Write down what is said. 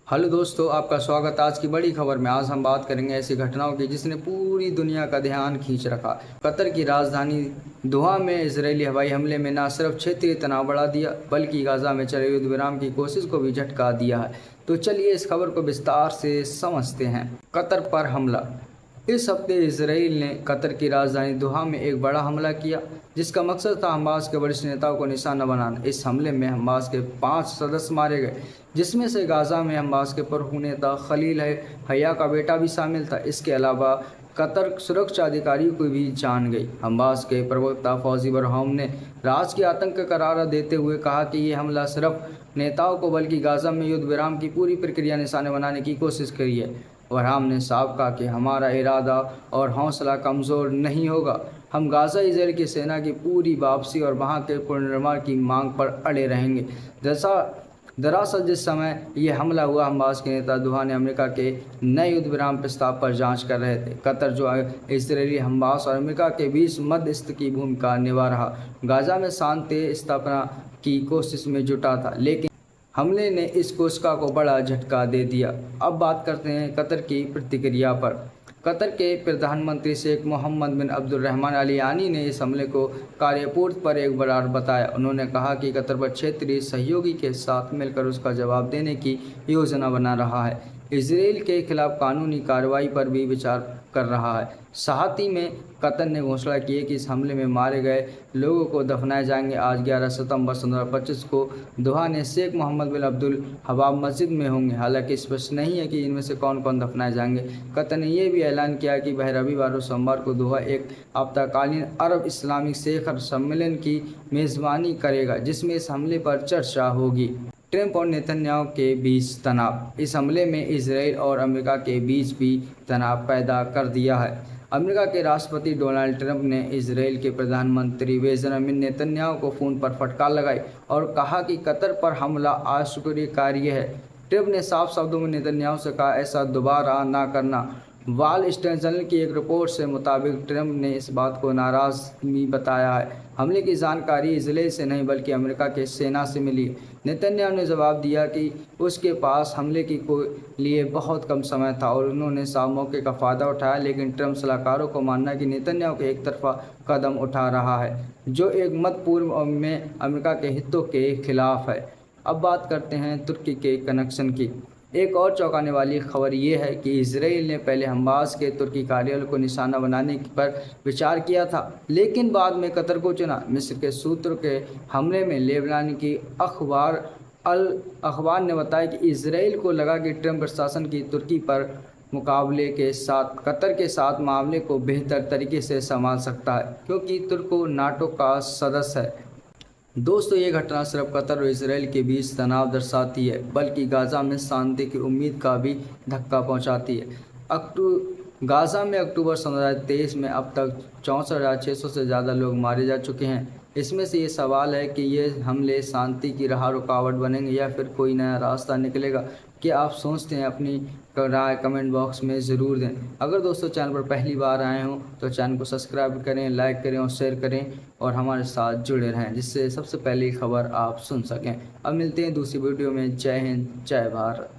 Hello दोस्तों, आपका स्वागत है आज की बड़ी खबर में। आज हम बात करेंगे ऐसी घटनाओं की जिसने पूरी दुनिया का ध्यान खींच रखा। कतर की राजधानी दोहा में इजरायली हवाई हमले में न सिर्फ क्षेत्रीय तनाव बढ़ा दिया बल्कि गाजा में चले युद्ध विराम की कोशिश को भी झटका दिया है। तो चलिए इस खबर को विस्तार से समझते हैं। कतर पर हमला। इस हफ्ते इसराइल ने कतर की राजधानी दोहा में एक बड़ा हमला किया जिसका मकसद था हमास के वरिष्ठ नेताओं को निशाना बनाना। इस हमले में हमास के 5 सदस्य मारे गए, जिसमें से गाजा में हमास के प्रमुख नेता खलील हया का बेटा भी शामिल था। इसके अलावा कतर सुरक्षा अधिकारियों को भी जान गई। हमास के प्रवक्ता फौजी बरहम ने राज के आतंक का करारा देते हुए कहा कि ये हमला सिर्फ नेताओं को बल्कि गाजा में युद्ध विराम की पूरी प्रक्रिया निशाने बनाने की कोशिश करी है। वरहाम ने साफ कहा कि हमारा इरादा और हौसला कमज़ोर नहीं होगा। हम गाज़ा इजराइल की सेना की पूरी वापसी और वहां के पुनर्निर्माण की मांग पर अड़े रहेंगे। दरअसल जिस समय यह हमला हुआ, हमास के नेता दोहा ने अमेरिका के नए युद्ध विराम प्रस्ताव पर जांच कर रहे थे। कतर जो इजरायली हमास और अमेरिका के बीच मध्यस्थ की भूमिका निभा रहा, गाज़ा में शांति स्थापना की कोशिश में जुटा था, लेकिन हमले ने इस कोशिका को बड़ा झटका दे दिया। अब बात करते हैं कतर की प्रतिक्रिया पर। कतर के प्रधानमंत्री शेख मोहम्मद बिन अब्दुर्रहमान अल यानी ने इस हमले को कार्यपूर्ति पर एक बरार बताया। उन्होंने कहा कि कतर पर क्षेत्रीय सहयोगी के साथ मिलकर उसका जवाब देने की योजना बना रहा है। इसराइल के खिलाफ कानूनी कार्रवाई पर भी विचार कर रहा है। साथ ही में कतर ने घोषणा की है कि इस हमले में मारे गए लोगों को दफनाए जाएंगे। आज 11 सितंबर 2025 को दोहा ने शेख मोहम्मद बिन अब्दुल हबाब मस्जिद में होंगे। हालांकि स्पष्ट नहीं है कि इनमें से कौन कौन दफनाए जाएंगे। कतर ने यह भी ऐलान किया कि वह रविवार और सोमवार को दोहा एक आपातकालीन अरब इस्लामिक शिखर सम्मेलन की मेज़बानी करेगा, जिसमें इस हमले पर चर्चा होगी। ट्रंप और नेतन्याहू के बीच तनाव। इस हमले में इसराइल और अमेरिका के बीच भी तनाव पैदा कर दिया है। अमेरिका के राष्ट्रपति डोनाल्ड ट्रंप ने इसराइल के प्रधानमंत्री बेंजामिन नेतन्याहू को फ़ोन पर फटकार लगाई और कहा कि कतर पर हमला अस्वीकार्य है। ट्रंप ने साफ शब्दों में नेतन्याहू से कहा, ऐसा दोबारा ना करना। वॉल स्ट्रीट जर्नल की एक रिपोर्ट से मुताबिक ट्रंप ने इस बात को नाराज़गी बताया है। हमले की जानकारी इसराइल से नहीं बल्कि अमेरिका के सेना से मिली। नेतन्याहू ने जवाब दिया कि उसके पास हमले के लिए बहुत कम समय था और उन्होंने साफ मौके का फ़ायदा उठाया, लेकिन ट्रंप सलाहकारों को मानना है कि नेतन्याहू के एक तरफा कदम उठा रहा है जो एक मत पूर्व में अमेरिका के हितों के खिलाफ है। अब बात करते हैं तुर्की के कनेक्शन की। एक और चौंकाने वाली खबर ये है कि इसराइल ने पहले हमास के तुर्की कार्यालय को निशाना बनाने पर विचार किया था, लेकिन बाद में कतर को चुना। मिस्र के सूत्र के हमले में लेबनान की अखबार ने बताया कि इसराइल को लगा कि ट्रंप प्रशासन की तुर्की पर मुकाबले के साथ कतर के साथ मामले को बेहतर तरीके से संभाल सकता है, क्योंकि तुर्को नाटो का सदस्य है। दोस्तों, ये घटना सिर्फ कतर और इसराइल के बीच तनाव दर्शाती है बल्कि गाज़ा में शांति की उम्मीद का भी धक्का पहुंचाती है। गाज़ा में अक्टूबर 2023 में अब तक 64,600 से ज़्यादा लोग मारे जा चुके हैं। इसमें से ये सवाल है कि ये हमले शांति की राह रुकावट बनेंगे या फिर कोई नया रास्ता निकलेगा। क्या आप सोचते हैं? अपनी राय कमेंट बॉक्स में ज़रूर दें। अगर दोस्तों चैनल पर पहली बार आए हों तो चैनल को सब्सक्राइब करें, लाइक करें और शेयर करें और हमारे साथ जुड़े रहें, जिससे सबसे पहली खबर आप सुन सकें। अब मिलते हैं दूसरी वीडियो में। जय हिंद, जय भारत।